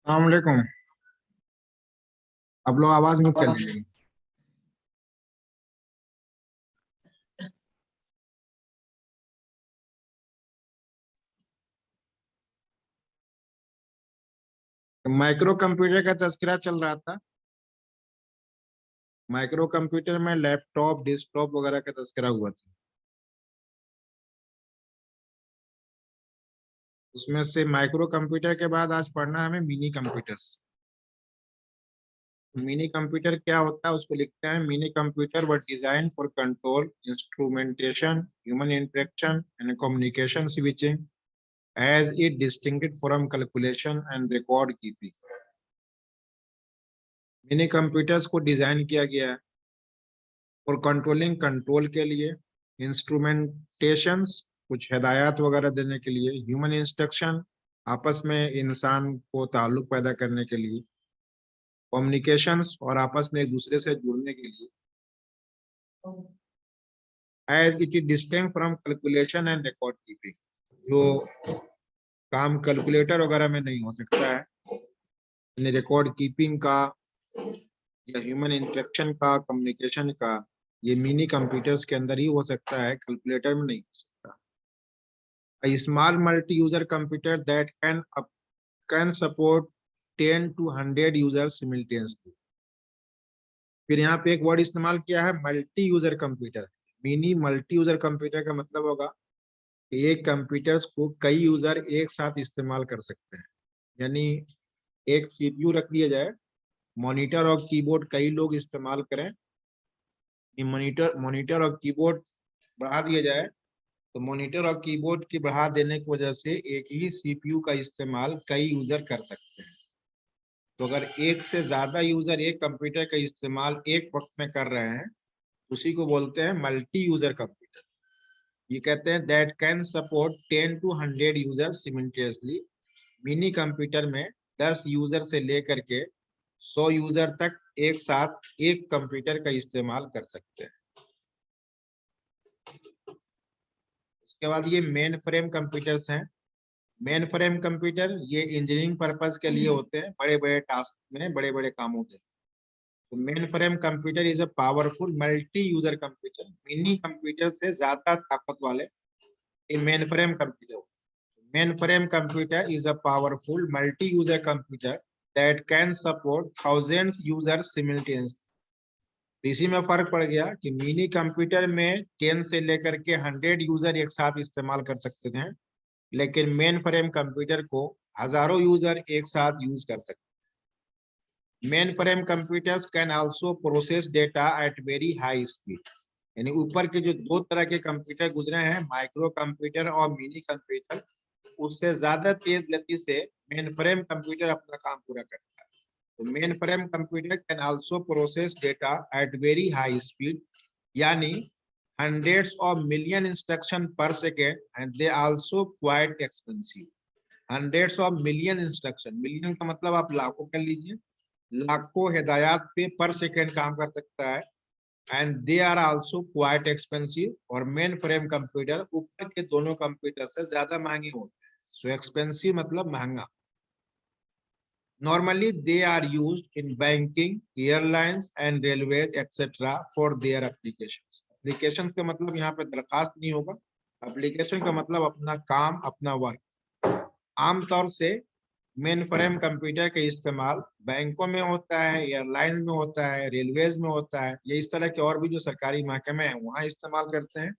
अस्सलामुअलैकुम। आप लोग आवाज म्यूट कर लीजिए। माइक्रो कंप्यूटर का तज़किरा चल रहा था। माइक्रो कंप्यूटर में लैपटॉप डेस्कटॉप वगैरह का तज़किरा हुआ था। उसमें से माइक्रो कंप्यूटर के बाद आज पढ़ना है हमें मिनी कंप्यूटर्स। मिनी कंप्यूटर क्या होता है उसको लिखते हैं। Mini computer were design for control instrumentation human interaction and communication switching as it distinct from calculation and record keeping. Mini computers को डिजाइन किया गया है और कंट्रोलिंग कंट्रोल के लिए, इंस्ट्रूमेंटेशंस कुछ हिदायत वगैरह देने के लिए, ह्यूमन इंस्ट्रक्शन आपस में इंसान को ताल्लुक पैदा करने के लिए, कम्युनिकेशंस और आपस में एक दूसरे से जुड़ने के लिए, as it is distinct from calculation and record keeping. जो काम कैलकुलेटर वगैरह में नहीं हो सकता है, यानी रिकॉर्ड कीपिंग का या ह्यूमन इंटरेक्शन का, कम्युनिकेशन का, ये मिनी कंप्यूटर्स के अंदर ही हो सकता है, कैलकुलेटर में नहीं हो सकता। A small multi-user computer that can support 10 to 100 users simultaneously। फिर यहाँ पे एक वर्ड इस्तेमाल किया है, multi user computer. Mini multi user computer का मतलब होगा कि एक कंप्यूटर्स को कई यूजर एक साथ इस्तेमाल कर सकते हैं। यानी एक सीपीयू रख दिया जाए, मॉनिटर और कीबोर्ड कई लोग इस्तेमाल करें, मॉनिटर मॉनिटर और कीबोर्ड बढ़ा दिया जाए, तो मॉनिटर और कीबोर्ड की बढ़ा देने की वजह से एक ही सीपीयू का इस्तेमाल कई यूजर कर सकते हैं। तो अगर एक से ज्यादा यूजर एक कंप्यूटर का इस्तेमाल एक वक्त में कर रहे हैं, उसी को बोलते हैं मल्टी यूजर कंप्यूटर। ये कहते हैं that can support 10 to 100 user simultaneously. Mini computer में 10 यूजर से लेकर के 100 यूजर तक एक साथ एक कंप्यूटर का इस्तेमाल कर सकते हैं। उसके बाद ये मेन फ्रेम कंप्यूटर्स हैं। मेन फ्रेम कंप्यूटर ये इंजीनियरिंग पर्पस के लिए होते हैं, बड़े बड़े टास्क में, बड़े बड़े कामों के। तो main frame computer is a powerful multi user computer. Mini computer से ज्यादा ताकत वाले ये mainframe computer. Main frame computer is a powerful multi user computer that can support thousands users simultaneously. इसी में फर्क पड़ गया कि मिनी कंप्यूटर में 10 से लेकर के 100 यूजर एक साथ इस्तेमाल कर सकते थे, लेकिन मेन फ्रेम कंप्यूटर को हजारों यूजर एक साथ यूज कर सकते हैं। Main frame computers can also process data eight very high speed. यानी ऊपर के जो दो तरह के कंप्यूटर गुजरे हैं, माइक्रो कंप्यूटर और मिनी कंप्यूटर, उससे ज्यादा तेज गति से मेन फ्रेम कंप्यूटर अपना काम पूरा करता है। तो main frame computer can also process data eight very high speed, यानी hundreds of million instruction per second, and they also quite expensive। hundreds of million instruction, million का मतलब आप लाखों कर लीजिए, लाखों हिदायत पे पर सेकेंड काम कर सकता है। And they are also quite expensive, और मेन फ्रेम कंप्यूटर ऊपर के दोनों कंप्यूटर से ज्यादा महंगे होते हैं। सो एक्सपेंसिव मतलब महंगा। Normally they are used in banking, airlines and railways etc. for their applications। Applications का मतलब यहाँ पे दरखास्त नहीं होगा, एप्लीकेशन का मतलब अपना काम, अपना वर्क। आमतौर से मेन फ्रेम कंप्यूटर का इस्तेमाल बैंकों में होता है, एयरलाइंस में होता है, रेलवेज में होता है, या इस तरह के और भी जो सरकारी महकमे हैं वहां इस्तेमाल करते हैं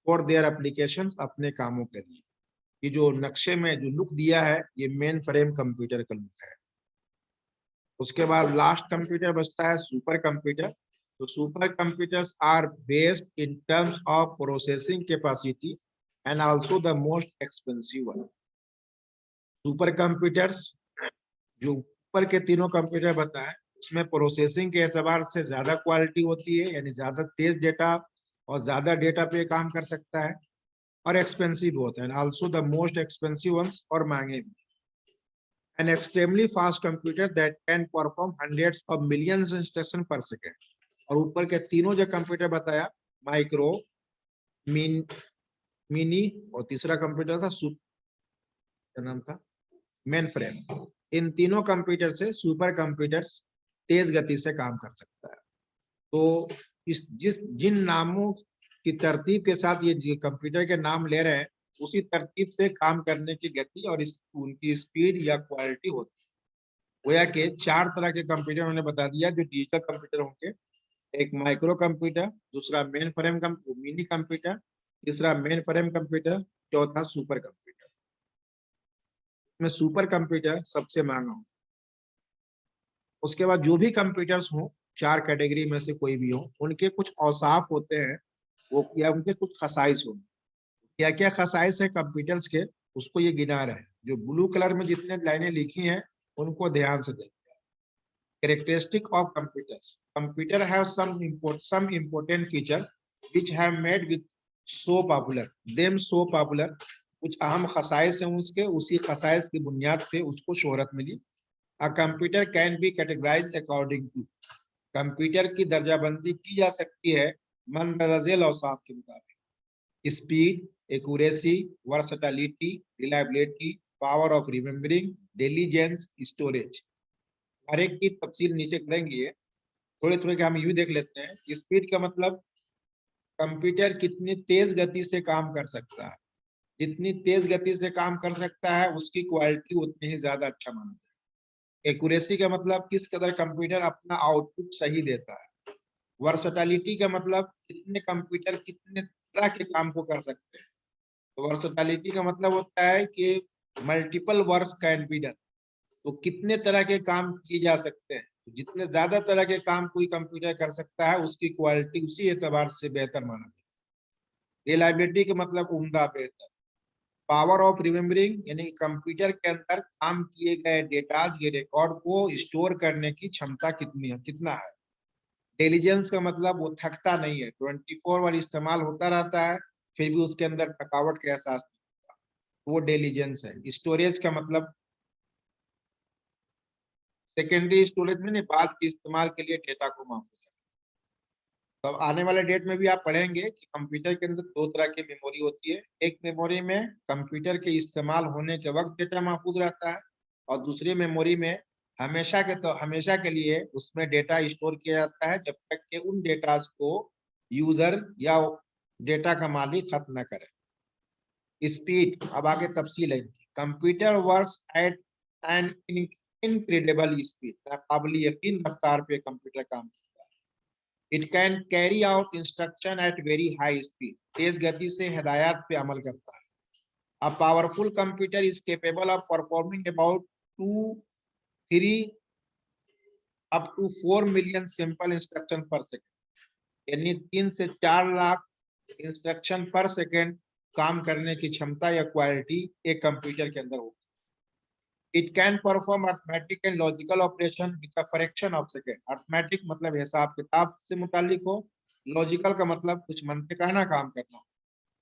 फॉर देयर एप्लीकेशंस, अपने कामों के लिए। ये जो नक्शे में जो लुक दिया है, ये मेन फ्रेम कंप्यूटर का लुक है। उसके बाद लास्ट कंप्यूटर बचता है सुपर कंप्यूटर। तो supercomputers are based in terms of processing capacity and also the most expensive one. Supercomputers जो ऊपर के तीनों कंप्यूटर बताए, उसमें प्रोसेसिंग के एतबार से ज्यादा क्वालिटी होती है, यानी ज्यादा तेज डेटा और ज्यादा डेटा पे काम कर सकता है, और एक्सपेंसिव होता है, also the most expensive ones, और महंगे भी। An extremely fast computer that can perform hundreds of millions instructions per second। और ऊपर के तीनों जो कंप्यूटर बताया, माइक्रो, मिनी और तीसरा कंप्यूटर था क्या नाम था, मेन फ्रेम। इन तीनों कंप्यूटर से सुपर कंप्यूटर्स तेज गति से काम कर सकता है। तो जिन नामों की तरतीब के साथ ये कंप्यूटर के नाम ले रहे हैं, उसी तरतीब से काम करने की गति और उनकी स्पीड या क्वालिटी होती है। गोया के 4 तरह के कंप्यूटर मैंने बता दिया जो डिजिटल कंप्यूटर होंगे। एक माइक्रो कंप्यूटर, दूसरा मिनी कंप्यूटर, तीसरा मेन फ्रेम कंप्यूटर, चौथा सुपर कंप्यूटर। में सुपर कंप्यूटर सबसे महंगा हो। उसके बाद जो भी कंप्यूटर्स हो, 4 कैटेगरी में से कोई भी हो, उनके कुछ औसाफ होते हैं वो, या उनके कुछ खसाइस होंगे। क्या क्या खसाइस है कंप्यूटर्स के, उसको ये गिना रहे हैं। जो ब्लू कलर में जितने लाइनें लिखी हैं उनको ध्यान से देखते हैं। Characteristic of computers, computer have some important features which have made with so popular। कुछ अहम खसाइस हैं उसके, उसी खसाइस की बुनियाद पे उसको शोहरत मिली। A computer can be categorized according to, computer की दर्जाबंदी की जा सकती है मंदरजेल औसाफ के मुताबिक। Speed, accuracy, versatility, reliability, power of remembering, intelligence, storage. हर एक की तफसील नीचे करेंगे। थोड़े थोड़े के हम यूं देख लेते हैं। स्पीड का मतलब कंप्यूटर कितनी तेज गति से काम कर सकता है। जितनी तेज गति से काम कर सकता है उसकी क्वालिटी उतनी ही ज्यादा अच्छा माना जाए। एक्यूरेसी का मतलब किस कदर कंप्यूटर अपना आउटपुट सही देता है। वर्सटिलिटी का मतलब कितने कंप्यूटर कितने तरह के काम को कर सकते हैं। तो वर्सटिलिटी का मतलब होता है कि multiple work can be done, तो कितने तरह के काम किए जा सकते हैं। तो जितने ज्यादा तरह के काम कोई कंप्यूटर कर सकता है उसकी क्वालिटी उसी एतबार से बेहतर माना जाता है। रिलायबिलिटी का मतलब उम्दा, बेहतर। पावर ऑफ रिमेम्बरिंग, यानी कंप्यूटर के अंदर काम किए गए डेटाज के रिकॉर्ड को स्टोर करने की क्षमता कितना है। इंटेलिजेंस का मतलब वो थकता नहीं है, 24 बार इस्तेमाल होता रहता है फिर भी उसके अंदर थकावट का एहसास नहीं होता, वो इंटेलिजेंस है। स्टोरेज का मतलब सेकेंडरी स्टोरेज में बाद के इस्तेमाल के लिए डेटा को महफूज रखना। तो अब आने वाले डेट में भी आप पढ़ेंगे कि कंप्यूटर के अंदर 2 तरह की मेमोरी होती है। एक मेमोरी में कंप्यूटर के इस्तेमाल होने के वक्त डेटा महफूज रहता है, और दूसरी मेमोरी में हमेशा के लिए उसमें डेटा स्टोर किया जाता है जब तक कि उन डेटा को यूजर या डेटा का मालिक खत्म न करे। स्पीड, अब आगे तफसील है। Computer works at an incredible speed, काबिल यकीन रफ्तार पे कंप्यूटर काम करता है। It can carry out instruction at very high speed, तेज गति से हिदायत पे अमल करता है। A powerful computer is capable of performing about 3 up to 4 million simple instruction per second, यानी 3 से 4 लाख इंस्ट्रक्शन पर सेकेंड काम करने की क्षमता या क्वालिटी एक कंप्यूटर के अंदर होगी। It can perform arithmetic and logical operation with a fraction of second. Arithmetic मतलब हिसाब किताब से मुतालिक हो, लॉजिकल का मतलब कुछ मंतिकाना काम करना हो,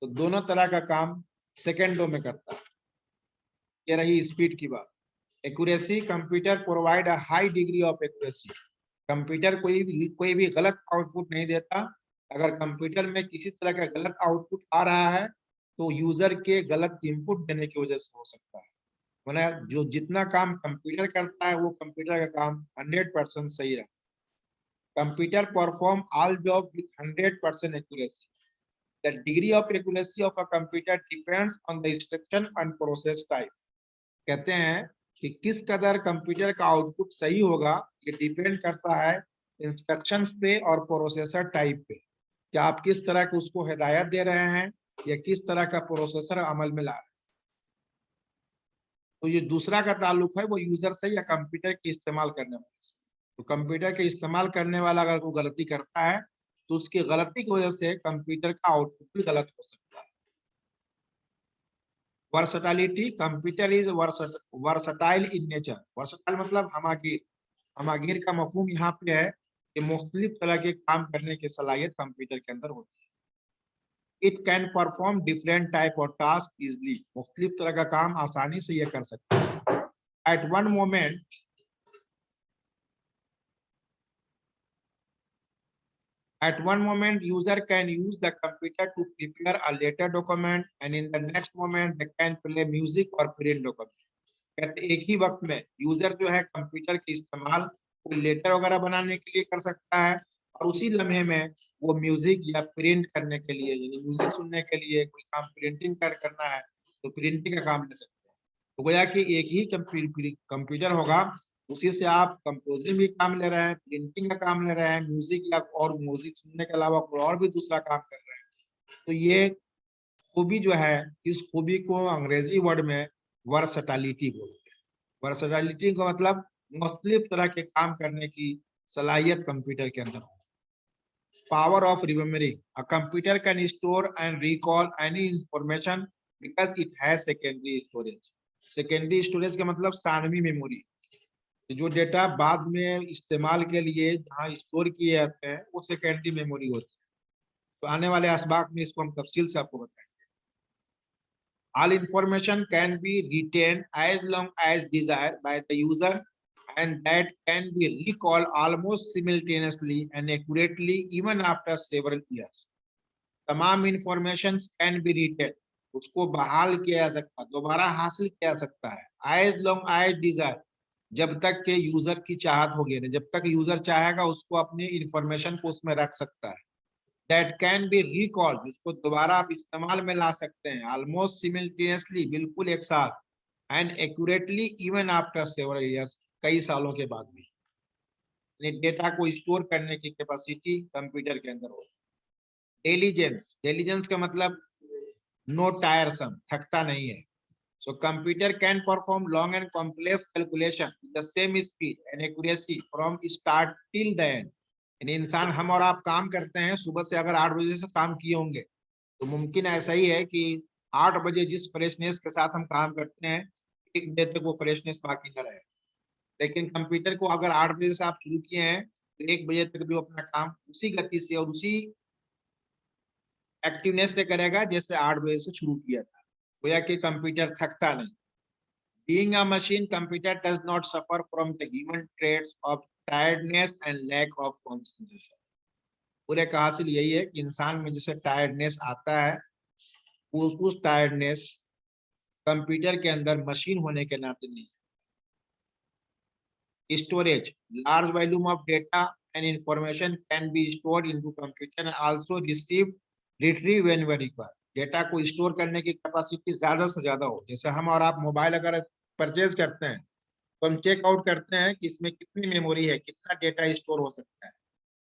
तो दोनों तरह का काम सेकेंडों में करता है। ये रही स्पीड की बात। Accuracy, computer provide a high degree of accuracy, computer कोई भी गलत आउटपुट नहीं देता। अगर कंप्यूटर में किसी तरह का गलत आउटपुट आ रहा है तो यूजर के गलत इनपुट देने की वजह से हो सकता है, वरना जो जितना काम कंप्यूटर करता है वो कंप्यूटर का काम 100% सही रहता है। Computer perform all job with 100% accuracy. The degree of accuracy of a computer depends on the instruction and process type. कहते हैं कि किस कदर कंप्यूटर का आउटपुट सही होगा ये डिपेंड करता है इंस्ट्रक्शंस पे और प्रोसेसर टाइप पे। क्या आप किस तरह के उसको हिदायत दे रहे हैं या किस तरह का प्रोसेसर अमल में ला रहे हैं। तो ये दूसरा का ताल्लुक है वो यूजर से या कंप्यूटर के इस्तेमाल करने वाले से। तो कंप्यूटर के इस्तेमाल करने वाला अगर वो गलती करता है तो उसकी गलती की वजह से कंप्यूटर का आउटपुट भी गलत हो सकता है। Versatility, computer is versatile in nature. Versatile मतलब हमागिर। हमागिर का मफहूम यहाँ पे है कि मुख्तलिफ तरह के काम करने की सलाहियत कंप्यूटर के अंदर होती है। It can perform different type of task easily, मुख्तलिफ तरह का काम आसानी से ये कर सकता है। At one moment At one moment, user can use the computer to prepare a later document, and in the next moment, they can play music or print document. कहते एक ही वक्त में यूजर जो है कंप्यूटर के इस्तेमाल कोई लेटर वगैरह बनाने के लिए कर सकता है, और उसी लम्हे में वो म्यूजिक या प्रिंट करने के लिए, यानी म्यूजिक सुनने के लिए कोई काम प्रिंटिंग करना है तो प्रिंटिंग का काम ले सकते हैं। तो गोया कि एक ही कंप्यूटर होगा, उसी से आप कंपोजिंग भी काम ले रहे हैं, प्रिंटिंग का काम ले रहे हैं, म्यूजिक या और म्यूजिक सुनने के अलावा कोई और भी दूसरा काम कर रहे हैं। तो ये खूबी जो है, इस खूबी को अंग्रेजी वर्ड में वर्सटालिटी बोलते हैं। वर्सटालिटी का मतलब मुख्तलिफ तरह के काम करने की सलाहियत कंप्यूटर के अंदर हो। Power of remembering. A computer can store and recall any information because it has secondary storage. Secondary storage का मतलब सानवी मेमोरी, जो डेटा बाद में इस्तेमाल के लिए जहाँ स्टोर किए जाते हैं वो सेकेंडरी मेमोरी होती है। तो आने वाले असबाक में इसको हम तफसील से आपको बताएंगे। All information can be retained as long as desired by the user, and that can be recalled almost simultaneously and accurately even after several years. तमाम इंफॉर्मेशन कैन बी रिटेन, उसको बहाल किया जा सकता है, दोबारा हासिल किया जा सकता है। एज लॉन्ग एज डिजायर, जब तक के यूजर की चाहत होगी, जब तक यूजर चाहेगा उसको अपने इंफॉर्मेशन को उसमें रख सकता है। दैट कैन बी रिकॉल्ड, जिसको दोबारा आप इस्तेमाल में ला सकते हैं, ऑलमोस्ट सिमिल्टेनियसली, बिल्कुल एक साथ, and accurately even after several years, कई सालों के बाद भी। डेटा को स्टोर करने की कैपेसिटी कंप्यूटर के अंदर हो। डिलीजेंस, डिलीजेंस का मतलब नो टायरसम, थकता नहीं है। So computer can perform long and complex calculation the same speed and accuracy from start till the end. यानी इंसान, हम और आप काम करते हैं, सुबह से अगर 8 बजे से काम किए होंगे तो मुमकिन ऐसा ही है कि 8 बजे जिस फ्रेशनेस के साथ हम काम करते हैं, 1 बजे तक वो फ्रेशनेस बाकी न रहे। लेकिन कंप्यूटर को अगर 8 बजे से आप शुरू किए हैं तो 1 बजे तक भी अपना काम उसी गति से और उसी एक्टिवनेस से करेगा जैसे 8 बजे से शुरू किया था। गोया कि कंप्यूटर थकता नहीं। Being a machine, computer does not suffer from the human traits of tiredness and lack of concentration. पूरे का हासिल यही है कि इंसान में जैसे टायर्डनेस आता है, उस टायर्डनेस कंप्यूटर के अंदर मशीन होने के नाते नहीं है। Storage, large volume of data and information can be stored into computer and also received, retrieved whenever required. Data को स्टोर करने की कैपेसिटी ज्यादा से ज्यादा हो। जैसे हम और आप मोबाइल अगर परचेज करते हैं तो हम चेक आउट करते हैं कि इसमें कितनी मेमोरी है, कितना डेटा स्टोर हो सकता है,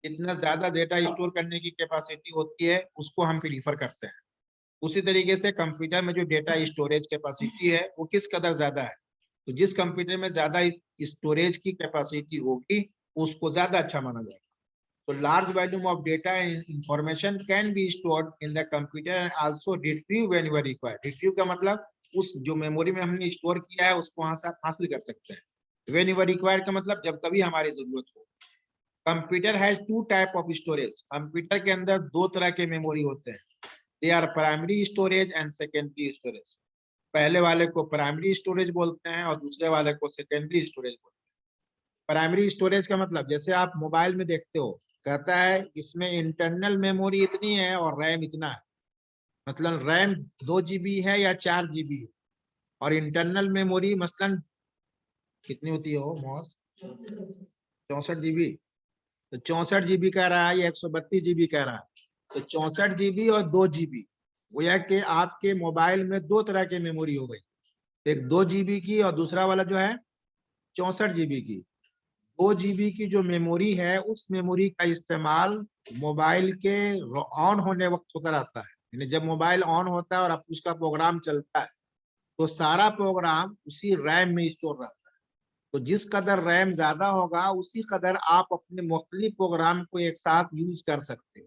कितना ज्यादा डेटा स्टोर करने की कैपेसिटी होती है, उसको हम प्रीफर करते हैं। उसी तरीके से कंप्यूटर में जो डेटा स्टोरेज कैपेसिटी है वो किस कदर ज्यादा है, तो जिस कंप्यूटर में ज्यादा स्टोरेज की कैपेसिटी होगी उसको ज्यादा अच्छा माना जाएगा। तो large volume of data and information can be stored in the computer and also retrieve whenever required. Retrieve का मतलब उस जो मेमोरी में हमने स्टोर किया है उसको वहां से आप हासिल कर सकते हैं। व्हेनेवर रिक्वायर्ड का मतलब जब कभी हमारी जरूरत हो। Computer has 2 type of storage. Computer के अंदर 2 तरह के मेमोरी होते हैं। They are primary storage and secondary storage. पहले वाले को प्राइमरी स्टोरेज बोलते हैं और दूसरे वाले को सेकेंडरी स्टोरेज बोलते हैं। प्राइमरी स्टोरेज का मतलब जैसे आप मोबाइल में देखते हो, कहता है इसमें इंटरनल मेमोरी इतनी है और रैम इतना है। मतलब रैम 2 GB है या 4 GB है, और इंटरनल मेमोरी मसलन कितनी होती है हो मौज, 64 GB। तो 64 GB कह रहा है या 132 GB कह रहा है, तो 64 GB और 2 GB, गोया कि आपके मोबाइल में 2 तरह की मेमोरी हो गई, एक 2 GB की और दूसरा वाला जो है 64 GB की। 2 GB की जो मेमोरी है उस मेमोरी का इस्तेमाल मोबाइल के ऑन होने वक्त होता रहता है। यानी जब मोबाइल ऑन होता है और आप उसका प्रोग्राम चलता है तो सारा प्रोग्राम उसी रैम में स्टोर रहता है। तो जिस कदर रैम ज्यादा होगा उसी कदर आप अपने मुख्तलिफ प्रोग्राम को एक साथ यूज कर सकते हो।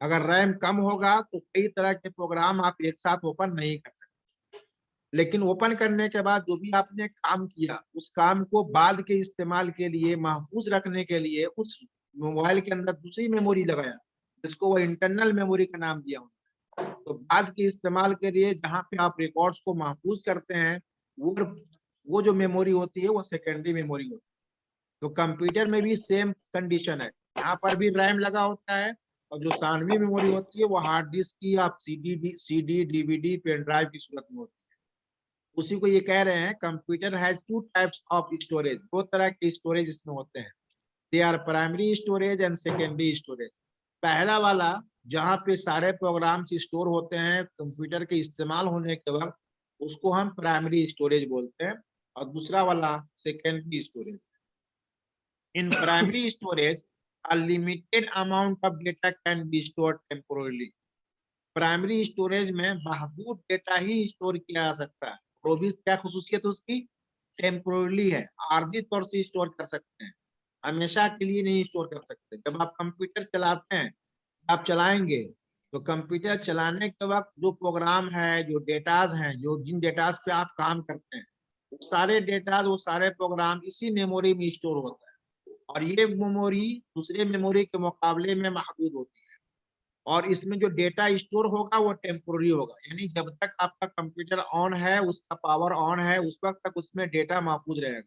अगर रैम कम होगा तो कई तरह के प्रोग्राम आप एक साथ ओपन नहीं कर सकते। लेकिन ओपन करने के बाद जो भी आपने काम किया उस काम को बाद के इस्तेमाल के लिए महफूज रखने के लिए उस मोबाइल के अंदर दूसरी मेमोरी लगाया, जिसको वो इंटरनल मेमोरी का नाम दिया। तो बाद के इस्तेमाल के लिए जहाँ पे आप रिकॉर्ड्स को महफूज करते हैं वो जो मेमोरी होती है वो सेकेंडरी मेमोरी होती है। तो कंप्यूटर में भी सेम कंडीशन है, यहाँ पर भी रैम लगा होता है और जो सानवी मेमोरी होती है वो हार्ड डिस्क की, आप सीडी, डीवीडी, पेन ड्राइव की सूरत में होती है। उसी को ये कह रहे हैं computer has two types of storage, दो तरह के स्टोरेज इसमें होते हैं। They are primary storage and secondary storage. पहला वाला जहाँ पे सारे प्रोग्राम्स स्टोर होते हैं कंप्यूटर के इस्तेमाल होने के वक्त, उसको हम प्राइमरी स्टोरेज बोलते हैं, और दूसरा वाला secondary storage. In primary storage a limited amount of data can be stored temporarily। Primary storage में महदूद डेटा ही स्टोर किया जा सकता है। वो भी क्या खुसूसियत उसकी, टेम्पोरली है, आर्जी तौर से स्टोर कर सकते हैं, हमेशा के लिए नहीं स्टोर कर सकते। जब आप कंप्यूटर चलाते हैं, आप चलाएंगे तो कंप्यूटर चलाने के वक्त जो प्रोग्राम है, जो डेटाज हैं, जो जिन डेटाज पे आप काम करते हैं, वो सारे डेटाज, वो सारे प्रोग्राम इसी मेमोरी में स्टोर होता है, और ये मेमोरी दूसरे मेमोरी के मुकाबले में महदूद होती है, और इसमें जो डेटा स्टोर होगा वो टेम्पोररी होगा, यानी जब तक आपका कंप्यूटर ऑन है, उसका पावर ऑन है, उस वक्त तक उसमें डेटा महफूज रहेगा।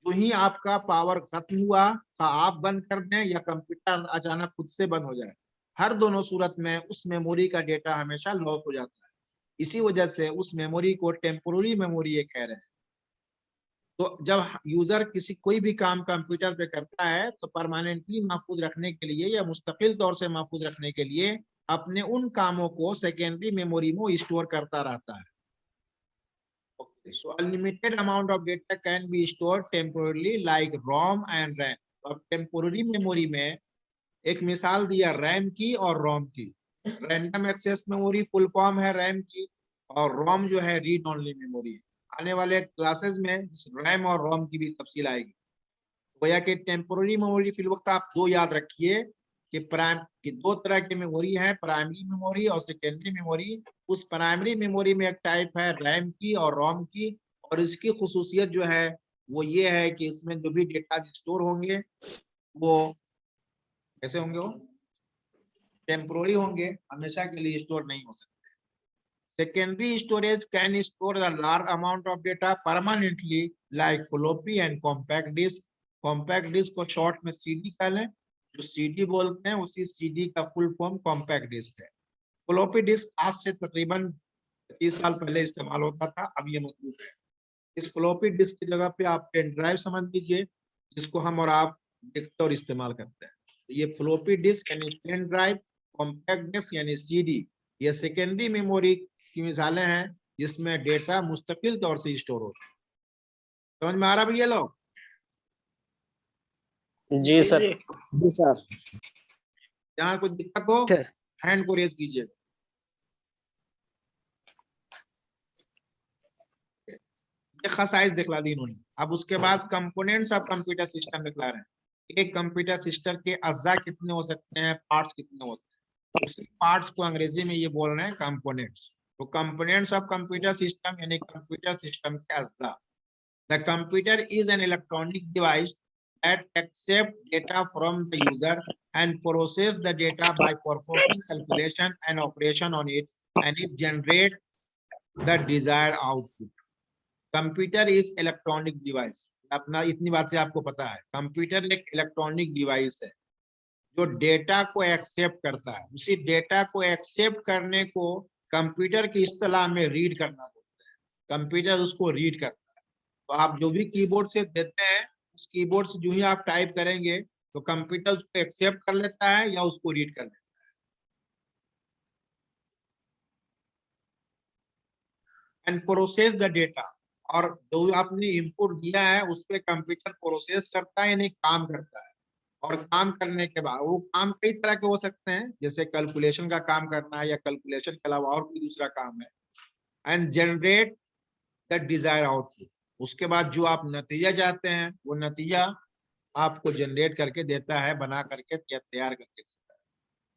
तो ही आपका पावर खत्म हुआ तो आप बंद कर दें या कंप्यूटर अचानक खुद से बंद हो जाए, हर दोनों सूरत में उस मेमोरी का डेटा हमेशा लॉस हो जाता है। इसी वजह से उस मेमोरी को टेम्पोररी मेमोरी ये कह रहे हैं। तो जब यूजर किसी कोई भी काम कंप्यूटर पे करता है तो परमानेंटली महफूज रखने के लिए या मुस्तकिल तौर से महफूज रखने के लिए अपने उन कामों को सेकेंडरी मेमोरी में स्टोर करता रहता है। So unlimited amount of data can be stored temporarily like ROM and RAM। अब टेम्पोररी मेमोरी में एक मिसाल दिया रैम की और रोम की। Random access memory full form है रैम की, और रोम जो है रीड ओनली मेमोरी है। आने वाले क्लासेस में रैम और रोम की भी तफसील आएगी। गोया कि टेम्पोररी मेमोरी फिल वक्त आप दो याद रखिए कि दो तरह की मेमोरी है, प्राइमरी मेमोरी और सेकेंडरी मेमोरी। उस प्राइमरी मेमोरी में एक टाइप है रैम की और रोम की, और इसकी खुसूसियत जो है वो ये है कि इसमें जो भी डेटा स्टोर होंगे वो कैसे होंगे, वो टेम्पोररी होंगे, हमेशा के लिए स्टोर नहीं हो सकते। Secondary storage can store a large amount of data permanently like floppy and compact disk। Compact disk को शॉर्ट में सीडी कह लें, जो सीडी बोलते हैं उसी सीडी का फुल फॉर्म कॉम्पैक्ट डिस्क है। फ्लॉपी डिस्क आज से तकरीबन 30 साल पहले इस्तेमाल होता था, अब ये मौजूद है। इस फ्लॉपी डिस्क की जगह पे आप पेन ड्राइव समझ लीजिए, जिसको हम और आप देखते और इस्तेमाल करते हैं। तो ये फ्लॉपी डिस्क यानी पेन ड्राइव, कॉम्पैक्ट डिस्क यानी सीडी, ये सेकेंडरी मेमोरी की मिसालें हैं जिसमें डेटा मुस्तकिल तौर से स्टोर होता है। समझ में आ रहा भैया लोग? जी सर। जी सर। जहाँ कुछ दिक्कत हो हैंड को रेज कीजिएगा। ये खासाइज दिखला दी इन्होंने। अब उसके बाद कंपोनेंट्स ऑफ कंप्यूटर सिस्टम दिखला रहे हैं। एक कंप्यूटर सिस्टम के अज्जा कितने हो सकते हैं, पार्ट्स कितने होते हैं, उसी पार्ट्स को अंग्रेजी में ये बोल रहे हैं कंपोनेंट्स। तो कंपोनेंट्स ऑफ कंप्यूटर सिस्टम यानी कंप्यूटर सिस्टम के अज्जा। The computer is an electronic device that accept data from the user and process the data by performing calculation and operation on it, and it generate the desired output। Computer is electronic device. अपना इतनी बातें आपको पता है, computer एक electronic device है जो data को एक्सेप्ट करता है। उसी डेटा को एक्सेप्ट करने को कंप्यूटर की इस्तेलाह में रीड करना बोलते हैं। कंप्यूटर उसको रीड करता है। तो आप जो भी कीबोर्ड से देते हैं, उस कीबोर्ड से जो ही आप टाइप करेंगे तो कंप्यूटर उसको एक्सेप्ट कर लेता है या उसको रीड कर लेता है। एंड प्रोसेस द डेटा, और जो आपने इनपुट दिया है उस पर कंप्यूटर प्रोसेस करता है यानी काम करता है। और काम करने के बाद वो काम कई तरह के हो सकते हैं, जैसे कैलकुलेशन का काम करना है या कैलकुलेशन के अलावा और कोई दूसरा काम है। And generate the desire output, उसके बाद जो आप नतीजा चाहते हैं वो नतीजा आपको जनरेट करके देता है, बना करके या तैयार करके देता है।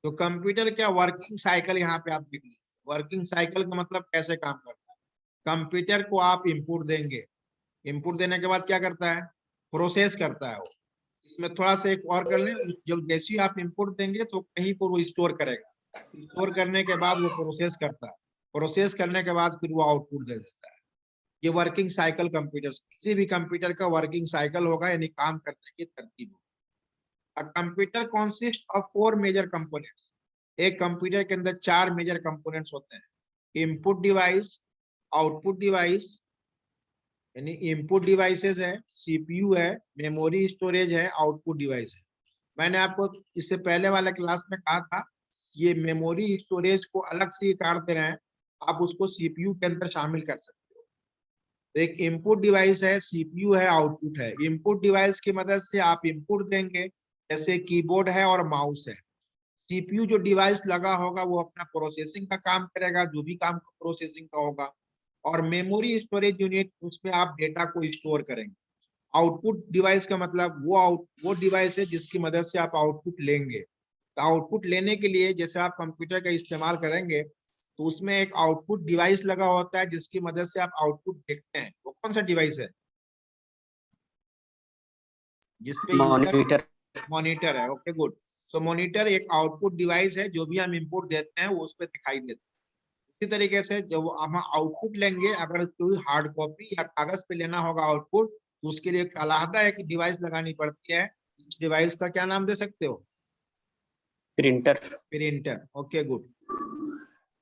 तो कंप्यूटर क्या वर्किंग साइकिल यहाँ पे आप देख लीजिए। वर्किंग साइकिल का मतलब कैसे काम करता है। कंप्यूटर को आप इनपुट देंगे, इनपुट देने के बाद क्या करता है, प्रोसेस करता है वो। इसमें थोड़ा सा एक और कर लें, जब जैसे ही आप इनपुट देंगे तो कहीं पर वो स्टोर करेगा, स्टोर करने के बाद वो प्रोसेस करता है, प्रोसेस करने के बाद फिर वो आउटपुट दे देता है। ये वर्किंग साइकिल कंप्यूटर, किसी भी कंप्यूटर का वर्किंग साइकिल होगा यानी काम करने की तरतीब होगी। Computer consist of 4 major components. एक कंप्यूटर के अंदर 4 मेजर कंपोनेंट्स होते हैं, इनपुट डिवाइस, आउटपुट डिवाइस, यानी इनपुट डिवाइसेस है, सीपीयू है, मेमोरी स्टोरेज है, आउटपुट डिवाइस है। मैंने आपको इससे पहले वाले क्लास में कहा था ये मेमोरी स्टोरेज को अलग से काट दे रहे हैं, आप उसको सीपीयू के अंदर शामिल कर सकते हो। तो एक इनपुट डिवाइस है, सीपीयू है, आउटपुट है। इनपुट डिवाइस की मदद से आप इनपुट देंगे, जैसे कीबोर्ड है और माउस है। सीपीयू जो डिवाइस लगा होगा वो अपना प्रोसेसिंग का काम करेगा, जो भी काम प्रोसेसिंग का होगा। और मेमोरी स्टोरेज यूनिट, उसमें आप डेटा को स्टोर करेंगे। आउटपुट डिवाइस का मतलब वो डिवाइस है जिसकी मदद से आप आउटपुट लेंगे। तो आउटपुट लेने के लिए जैसे आप कंप्यूटर का इस्तेमाल करेंगे तो उसमें एक आउटपुट डिवाइस लगा होता है जिसकी मदद से आप आउटपुट देखते हैं। वो कौन सा डिवाइस है? जिसपे यूजर मॉनिटर। मॉनिटर है। Okay good. सो मॉनिटर एक आउटपुट डिवाइस है, जो भी हम इनपुट देते हैं वो उस पर दिखाई देता है। इसी तरीके से जब हम आउटपुट लेंगे, अगर कोई हार्ड कॉपी या कागज पे लेना होगा आउटपुट, तो उसके लिए अलहदा एक डिवाइस लगानी पड़ती है। इस डिवाइस का क्या नाम दे सकते हो? प्रिंटर। प्रिंटर। Okay good.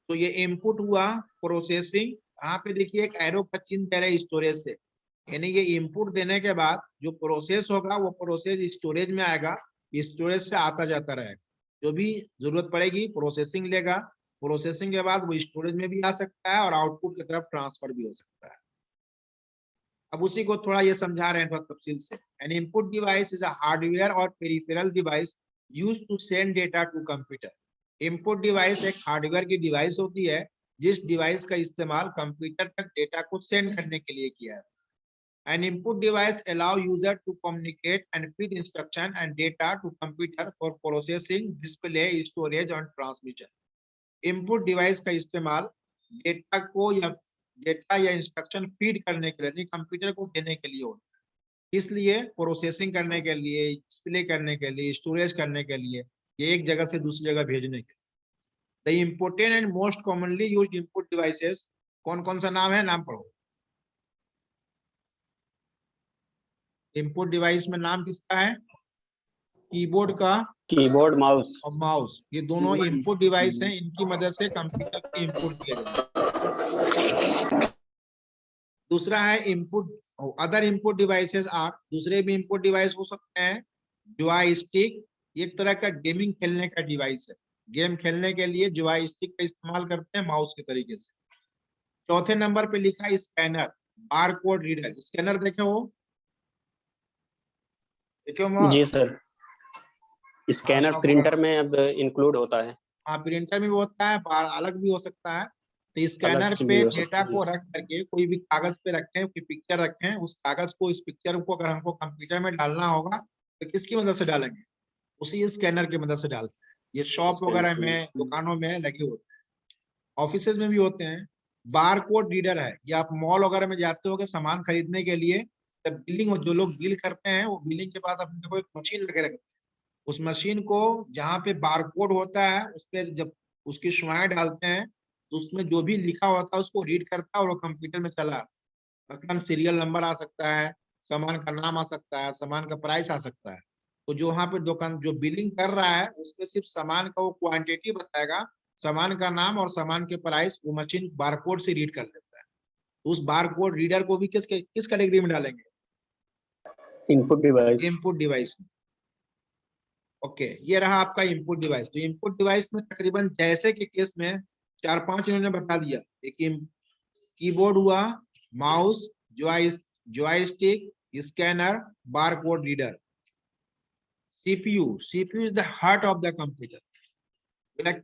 तो ये इनपुट हुआ, प्रोसेसिंग। यहाँ पे देखिए एक एरो का चिन्ह दे रहा है स्टोरेज से, यानी ये इनपुट देने के बाद जो प्रोसेस होगा वो प्रोसेस स्टोरेज में आएगा, स्टोरेज से आता जाता रहेगा। जो भी जरूरत पड़ेगी प्रोसेसिंग लेगा, प्रोसेसिंग के बाद वो स्टोरेज में भी आ सकता है और आउटपुट की तरफ ट्रांसफर भी हो सकता है। अब उसी को थोड़ा ये समझा रहे हैं थोड़ा तफसील से। An input device is a hardware और peripheral device used to send data to computer. Input device एक हार्डवेयर की डिवाइस होती है जिस डिवाइस का इस्तेमाल कंप्यूटर तक डेटा को सेंड करने के लिए किया है। An input device allow user to communicate and feed instruction and data to computer for processing, display, storage and transmission. Input device का इस्तेमाल डेटा या इंस्ट्रक्शन फीड करने के लिए, कंप्यूटर को देने के लिए होता है। इसलिए प्रोसेसिंग करने के लिए, डिस्प्ले करने के लिए, स्टोरेज करने के लिए, ये एक जगह से दूसरी जगह भेजने के लिए। The important and most commonly used input devices, कौन कौन सा नाम है? नाम पढ़ो। इनपुट डिवाइस में नाम किसका है? कीबोर्ड का कीबोर्ड, माउस और माउस, ये दोनों इनपुट डिवाइस हैं। इनकी मदद से कंप्यूटर को इनपुट दिया जाता है। दूसरा है इनपुट अदर इनपुट डिवाइसेस। आप दूसरे भी इनपुट डिवाइस हो सकते हैं। जॉयस्टिक एक तरह का गेमिंग खेलने का डिवाइस है। गेम खेलने के लिए जॉयस्टिक का इस्तेमाल करते हैं माउस के तरीके से। चौथे नंबर पे लिखा है स्कैनर, बारकोड रीडर। स्कैनर देखे हो? जी सर, स्कैनर प्रिंटर में अब इंक्लूड होता है। हाँ, प्रिंटर में भी होता है, बाहर अलग भी हो सकता है। तो अलग स्कैनर से भी पे हो डेटा सकता है। को रख करके कोई भी कागज पे रखें, कोई पिक्चर रखें, उस कागज को, इस पिक्चर को अगर हमको कंप्यूटर में डालना होगा तो किसकी मदद से डालेंगे? उसी स्कैनर की मदद से डालते हैं। ये शॉप वगैरह में, दुकानों में लगे होते हैं, ऑफिस में भी होते हैं। बार कोड रीडर है, ये आप मॉल वगैरह में जाते हो सामान खरीदने के लिए, जब बिलिंग, जो लोग बिल करते हैं वो बिलिंग के पास अपने को एक मशीन लगे रखते हैं। उस मशीन को जहाँ पे बारकोड होता है उस पर जब उसकी शुआएं डालते हैं तो उसमें जो भी लिखा होता है उसको रीड करता है और वो कंप्यूटर में चला। मतलब सीरियल नंबर आ सकता है, सामान का नाम आ सकता है, सामान का प्राइस आ सकता है। तो जो वहाँ पे दुकान जो बिलिंग कर रहा है उसमें सिर्फ सामान का वो क्वांटिटी बताएगा, सामान का नाम और सामान के प्राइस वो मशीन बारकोड से रीड कर लेता है। तो उस बारकोड रीडर को भी किस कैटेगरी में डालेंगे? Input device. इनपुट डिवाइस में। ओके, ये रहा आपका इनपुट डिवाइस। तो इनपुट डिवाइस में तकरीबन जैसे के केस में 4-5 इन्होंने बता दिया। एक कीबोर्ड हुआ, mouse, joystick, scanner, barcode reader. CPU is the heart of the computer.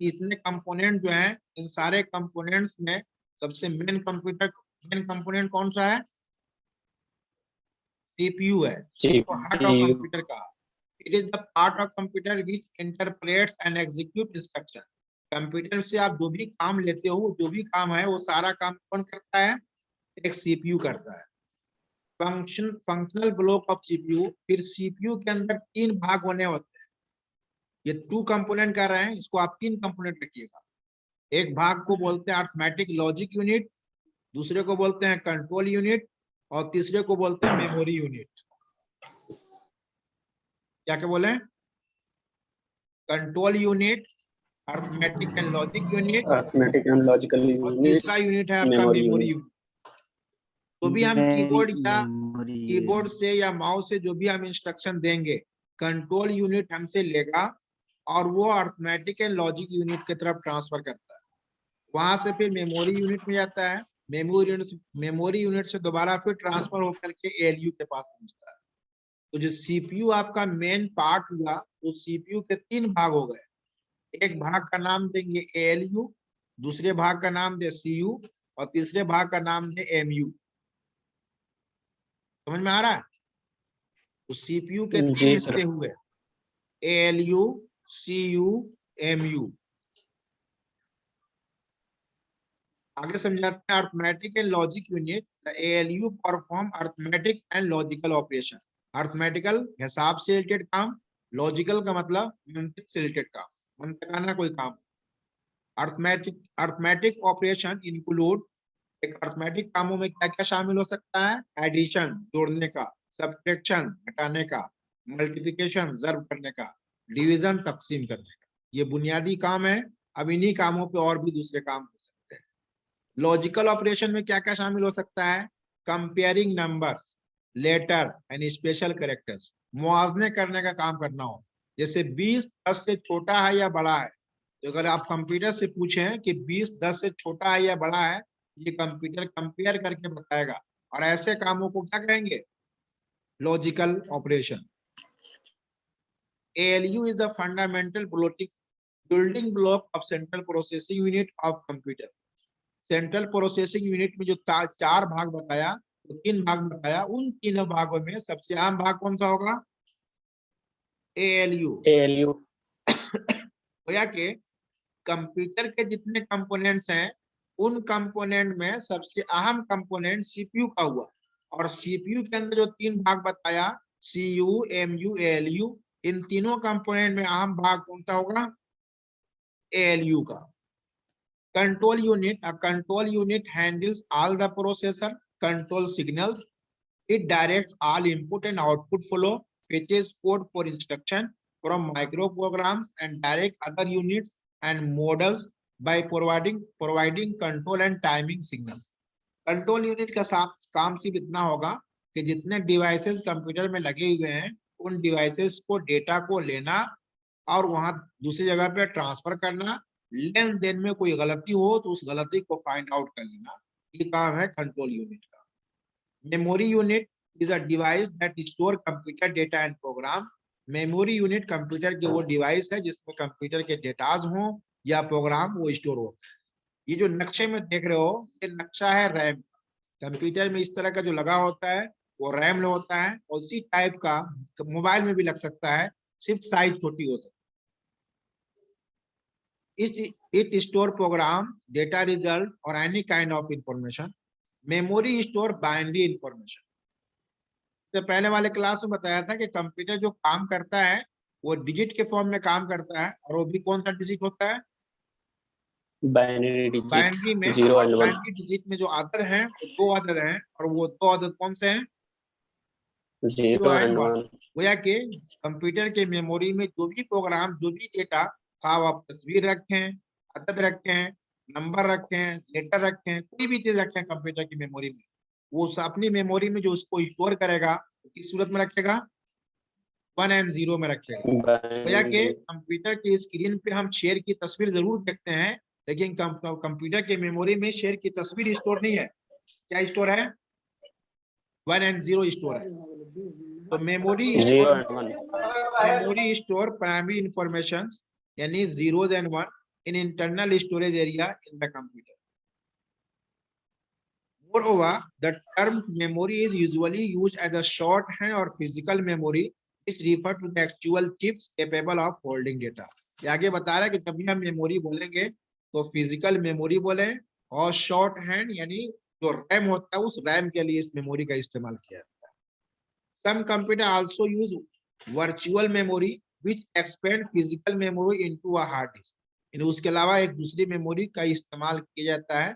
इतने कंपोनेंट जो हैं, इन सारे कंपोनेंट्स में सबसे मेन कंपोनेंट कौन सा है? सीपीयू है। इसको हार्ट ऑफ कंप्यूटर कहा। It is the part of computer which interprets and executes instruction. Computer से आप जो भी काम लेते हो, जो भी काम है वो सारा काम कौन करता है? एक सीपीयू करता है। Functional block of CPU. फिर सीपीयू के अंदर 3 भाग होने होते हैं। ये 2 कंपोनेंट कर रहे हैं, इसको आप 3 कंपोनेंट रखिएगा। एक भाग को बोलते हैं अरिथमेटिक लॉजिक यूनिट, दूसरे को बोलते हैं कंट्रोल यूनिट और तीसरे को बोलते हैं मेमोरी यूनिट। क्या क्या बोले? Control unit, arithmetic and logic unit, arithmetic and logical और यूनिट, तीसरा यूनिट है आपका मेमोरी मेमोरी यूनिट। यूनिट। तो भी हम मेमोरी कीबोर्ड से या माउस से जो भी हम इंस्ट्रक्शन देंगे, कंट्रोल यूनिट हमसे लेगा और वो अर्थमेटिक एंड लॉजिक यूनिट की तरफ ट्रांसफर करता है। वहां से फिर मेमोरी यूनिट में जाता है, मेमोरी यूनिट से दोबारा फिर ट्रांसफर होकर के एएलयू के पास पहुंचता है। तो जो सीपीयू आपका मेन पार्ट हुआ, उस सीपीयू के 3 भाग हो गए। एक भाग का नाम देंगे एएलयू, दूसरे भाग का नाम दे सीयू और तीसरे भाग का नाम दे एमयू। समझ में आ रहा है? तो सीपीयू के 3 जी हिस्से सर। हुए, एएलयू, सीयू, एमयू। आगे समझाते हैं arithmetic and logic unit. ALU perform arithmetic and logical operation. Arithmetical हिसाब से रिलेटेड काम, लॉजिकल का मतलब मंतिक से रिलेटेड काम, मंतकाना कोई काम। अर्थमेटिक ऑपरेशन इंक्लूड, एक अर्थमेटिक कामों में क्या क्या शामिल हो सकता है? एडिशन जोड़ने का, सब्ट्रैक्शन घटाने का, मल्टीप्लिकेशन ज़र्ब करने का, डिवीजन तकसीम करने का। ये बुनियादी काम है। अब इन्हीं कामों पे और भी दूसरे काम हो सकते हैं। लॉजिकल ऑपरेशन में क्या क्या शामिल हो सकता है? Comparing numbers, letter and special characters, मुआवजे करने का काम करना हो। जैसे 20 10 से छोटा है या बड़ा है, तो अगर आप कंप्यूटर से पूछें कि 20 10 से छोटा है या बड़ा है, ये कंप्यूटर कंपेयर करके बताएगा। और ऐसे कामों को क्या कहेंगे? Logical operation. ALU is the fundamental building block of central processing unit of computer. Central processing unit में जो 4 भाग बताया, तो 3 भाग बताया, उन तीनों भागों में सबसे आम भाग कौन सा होगा? ALU। एएलयू। गोया के कंप्यूटर के जितने कंपोनेंट्स हैं, उन कंपोनेंट में सबसे अहम कंपोनेंट सीपीयू का हुआ। और सीपीयू के अंदर जो 3 भाग बताया, सीयू, एमयू, एएलयू, इन तीनों कंपोनेंट में अहम भाग कौन सा होगा? ALU का। Control unit, a control unit handles all the processor control signals. It directs all input and output flow, fetches code for instruction from microprograms and direct other units and models by providing control and timing signals. Control unit का काम सिर्फ इतना होगा कि जितने devices computer में लगे हुए हैं, उन डिवाइसेस को डेटा को लेना और वहां दूसरी जगह पे ट्रांसफर करना। लेन देन में कोई गलती हो तो उस गलती को फाइंड आउट कर लेना, ये काम है कंट्रोल यूनिट का। Memory unit is a device that store computer data and program. Memory unit computer के वो डिवाइस है जिसमें कंप्यूटर के डेटाज हो या प्रोग्राम वो स्टोर हो। ये जो नक्शे में देख रहे हो, ये नक्शा है रैम। कंप्यूटर में इस तरह का जो लगा होता है वो रैम में होता है, और उसी टाइप का मोबाइल में भी लग सकता है, सिर्फ साइज छोटी हो सकती है। It store program, data result or any kind of information. Memory store binary information. तो पहले वाले क्लास में बताया था कि कंप्यूटर जो काम करता है वो डिजिट के फॉर्म में काम करता है, और वो भी कौन सा डिजिट होता है? बाइनरी डिजिट, बाइनरी में। 0 और and 1। बाइनरी डिजिट में जो अदद हैं वो 2 अदद हैं, और वो 2 अदद कौन से हैं? 0 0 एंड and 1। 1। गोया के कंप्यूटर के मेमोरी में जो भी प्रोग्राम, जो भी डेटा, खाओ आप तस्वीर रखें, अदद रखें, नंबर रखें, लेटर रखें, कोई भी चीज रखें कंप्यूटर की मेमोरी में, वो अपनी मेमोरी में जो उसको स्टोर करेगा किस सूरत में रखेगा? 1 and 0 में रखेगा। गोया के कंप्यूटर की स्क्रीन पे हम शेर की तस्वीर जरूर देखते हैं, लेकिन कंप्यूटर के मेमोरी में शेर की तस्वीर स्टोर नहीं है। क्या स्टोर है? 1 and 0 स्टोर है। तो memory 0 store, and 1। Memory store primary information यानी zeros and 1 in internal storage area in the computer. Moreover, the term memory is usually used as a shorthand or physical memory which refer to the actual chips capable of holding data. ये आगे बता रहा है कि जब भी हम memory बोलेंगे तो फिजिकल मेमोरी बोले, और शॉर्ट हैंड यानी जो रैम होता है उस रैम के लिए इस मेमोरी का इस्तेमाल किया जाता है। Some computer also use virtual memory which expand physical memory into a hard disk. उसके अलावा एक दूसरी मेमोरी का इस्तेमाल किया जाता है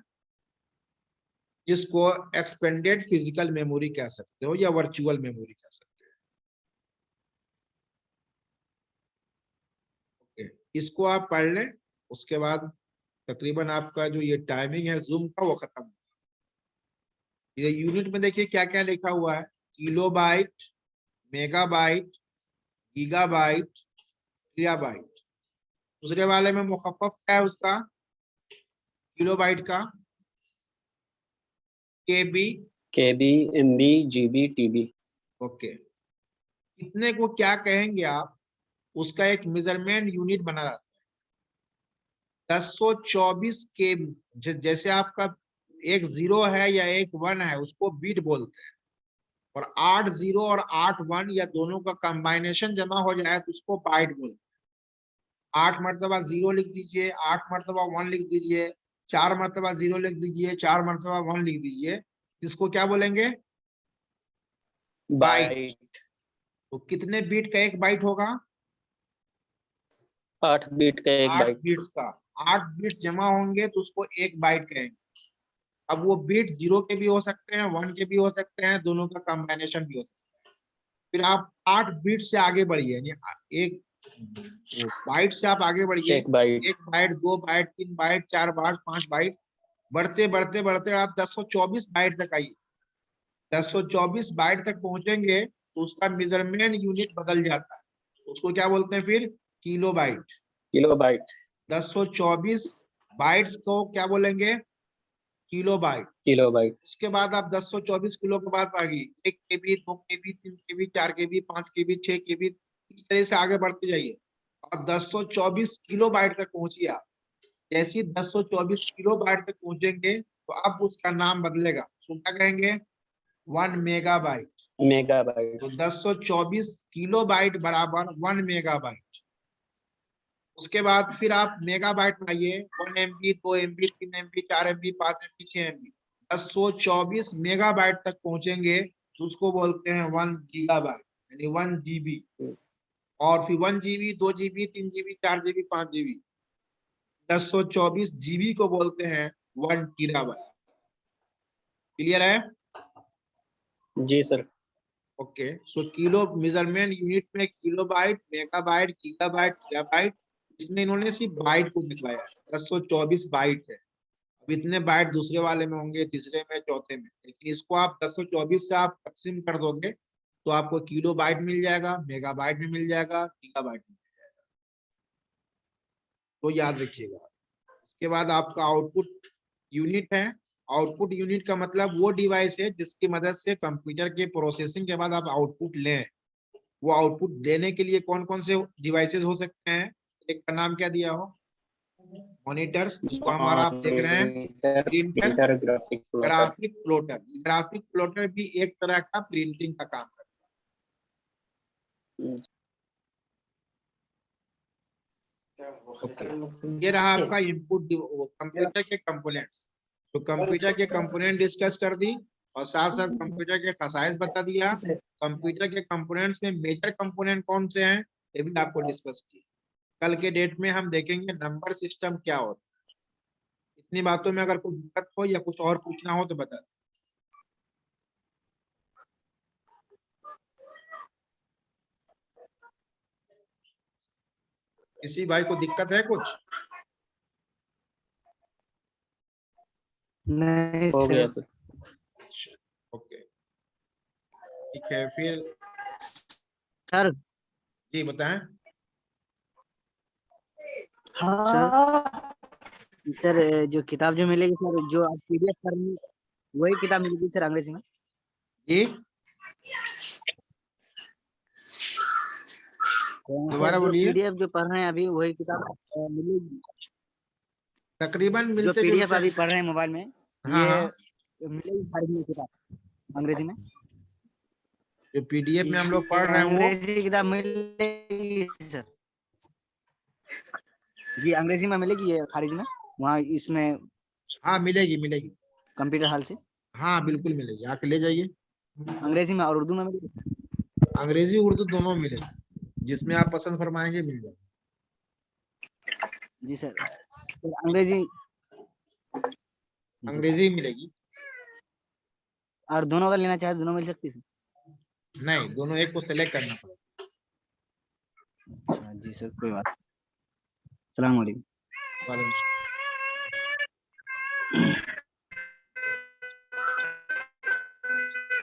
जिसको एक्सपेंडेड फिजिकल मेमोरी कह सकते हो या वर्चुअल मेमोरी कह सकते हो। इसको आप पढ़ लें, उसके बाद तकरीबन आपका जो ये टाइमिंग है जूम का वो खत्म। ये यूनिट में देखिए क्या क्या लिखा हुआ है, किलोबाइट, मेगाबाइट, गीगाबाइट, टेराबाइट। दूसरे वाले में मुखफ़्फ़फ़ क्या है उसका, किलोबाइट का, केबी, केबी, एमबी, जीबी, टीबी। ओके। इतने को क्या कहेंगे आप, उसका एक मेजरमेंट यूनिट बना रहता है। 1024 के, जैसे आपका एक 0 है या एक 1 है उसको बीट बोलते हैं, और 8 0 और 8 1 या दोनों का कंबाइनेशन जमा हो जाए तो उसको बाइट बोलते हैं। 8 मरतबा 0 लिख दीजिए, 8 मरतबा 1 लिख दीजिए, 4 मरतबा 0 लिख दीजिए, 4 मरतबा 1 लिख दीजिए, इसको क्या बोलेंगे, बाइट। बाइट। तो कितने बीट का एक बाइट होगा, 8 बीट का एक 8 बाइट। बीट्स का। 8 बीट्स जमा होंगे तो उसको एक बाइट कहेंगे। अब वो बीट 0 के भी हो सकते हैं, 1 के भी हो सकते हैं, दोनों का कॉम्बिनेशन भी हो सकता है। फिर आप 8 बीट से आगे बढ़िए, यानी एक बाइट से आप आगे बढ़िए, एक byte. 1 byte, 2 byte, 3 byte, 4 byte, 5 byte, बढ़ते बढ़ते बढ़ते आप 1024 बाइट तक आइए। 1024 बाइट तक पहुंचेंगे तो उसका मेजरमेंट यूनिट बदल जाता है, उसको क्या बोलते हैं फिर, kilo byte. Kilo byte. 1024 bytes को क्या बोलेंगे, किलो बाइट। Kilo byte. उसके बाद आप 1024 किलो के बाद आगे 1 केबी, 2 केबी, 3 केबी, 4 केबी, 5 केबी, 6 केबी, इस तरह से आगे बढ़ते जाइए और 1024 किलो बाइट तक पहुंचिए आप। जैसे ही 1024 किलो बाइट तक पहुंचेंगे तो अब उसका नाम बदलेगा, तो क्या कहेंगे, 1 मेगाबाइट। मेगाबाइट। तो 1024 किलो बाइट बराबर 1 मेगाबाइट। उसके बाद फिर आप मेगाबाइट में आइए, 1 MB, 2 MB, 3 MB, 4 MB, 5 MB, 6 MB। 1024 megabyte तक पहुंचेंगे तो उसको बोलते हैं 1 गीगाबाइट, यानी 1 GB। और फिर 1 GB, 2 GB, 3 GB, 4 GB, 5 GB। 1024 GB को बोलते हैं 1 टीराबाइट। क्लियर है? जी सर। ओके, सो किलो मेजरमेंट यूनिट में किलोबाइट, मेगाबाइट, गीगाबाइट, टेराबाइट, इसमें इन्होंने सिर्फ बाइट को दिखलाया है। 1024 बाइट है। अब इतने बाइट दूसरे वाले में होंगे, तीसरे में, चौथे में, लेकिन इसको आप 1024 से आप तकसीम कर दोगे तो आपको किलो बाइट मिल जाएगा, मेगाबाइट में मिल जाएगा, गीगाबाइट में मिल जाएगा। तो याद रखिएगा। उसके बाद आपका आउटपुट यूनिट है। आउटपुट यूनिट का मतलब वो डिवाइस है जिसकी मदद से कंप्यूटर के प्रोसेसिंग के बाद आप आउटपुट लें। वो आउटपुट देने के लिए कौन कौन से डिवाइसेस हो सकते हैं, एक का नाम क्या दिया हो, मॉनिटर्स, जिसको हमारा आप देख रहे हैं, monitor, printer, printer, graphic plotter. Graphic plotter. Graphic plotter भी एक तरह का प्रिंटिंग का काम करता है। ओके, ये रहा आपका इनपुट कंप्यूटर के कंपोनेंट्स। तो कंप्यूटर के कंपोनेंट डिस्कस कर दी और साथ साथ कंप्यूटर के खासाइस बता दिया। कंप्यूटर के कंपोनेंट्स में मेजर कंपोनेंट कौन से हैं ये भी आपको डिस्कस किया। कल के डेट में हम देखेंगे नंबर सिस्टम क्या होता है। इतनी बातों में अगर कोई दिक्कत हो या कुछ और पूछना हो तो बता दें। किसी भाई को दिक्कत है कुछ? नहीं हो गया सर। सर। ओके, ठीक है फिर। सर जी बताएं। हाँ सर, जो किताब जो मिलेगी सर, जो आप PDF कर रहे हैं, वही किताब मिलेगी सर अंग्रेजी में? जी सर दोबारा जो बोलिए। PDF जो पढ़ रहे हैं अभी वही किताब मिलेगी? तकरीबन जो मिलते PDF जुलते। अभी पढ़ रहे हैं मोबाइल में, हाँ ये हाँ, मिलेगी सारी में किताब अंग्रेजी में? जो PDF में हम लोग पढ़ रहे हैं वो। अंग्रेजी किताब मिलेगी सर? जी अंग्रेजी में मिलेगी ये खारिज में, वहाँ इसमें हाँ मिलेगी मिलेगी। कंप्यूटर हॉल से हाँ बिल्कुल मिलेगी, आके ले जाइए। अंग्रेजी में और उर्दू में मिलेगी? अंग्रेजी उर्दू दोनों मिलेगी, जिसमें आप पसंद फरमाएंगे मिल जाएगी। जी सर, तो अंग्रेजी अंग्रेजी मिलेगी। और दोनों अगर लेना चाहे दोनों मिल सकती है? नहीं, दोनों एक को सेलेक्ट करना पड़ेगा। अच्छा जी सर, कोई बात नहीं। अस्सलाम वालेकुम। वालेकुम।